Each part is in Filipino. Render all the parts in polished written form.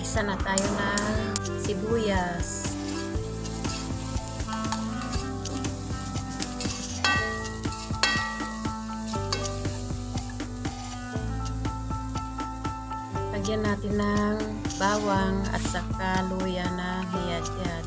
Mag-isa na tayo ng sibuyas. Lagyan natin ng bawang at saka luya na hiyad-hiyad.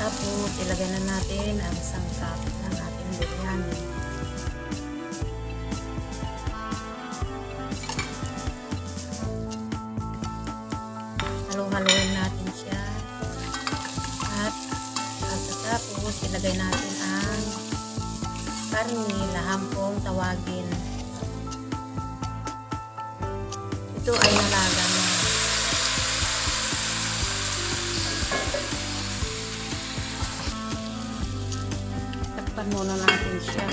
Tapos ilagay na natin ang sangkap ng ating biryani. Halo-haloin natin siya. At pagkatapos ilagay natin ang karne, lahampong tawagin. Ito ay nalaga na. Takpan muna natin siya.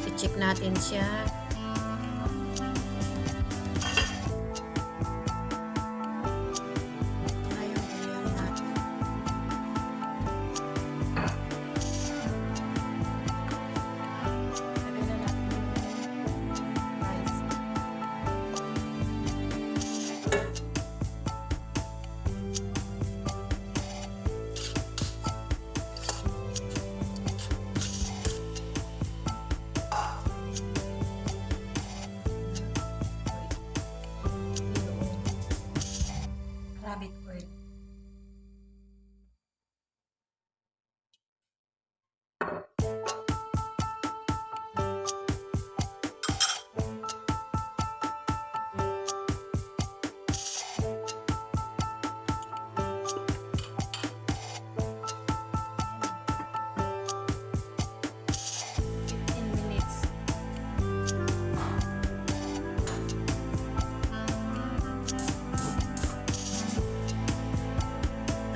I-check natin siya. Rabbit oil.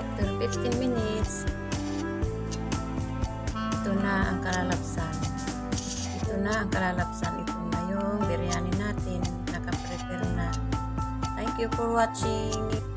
After 15 minutes, ito na ang kalalapsan. Ito na ang kalalapsan. Ito na yung biryani natin. Naka-prepare na. Thank you for watching.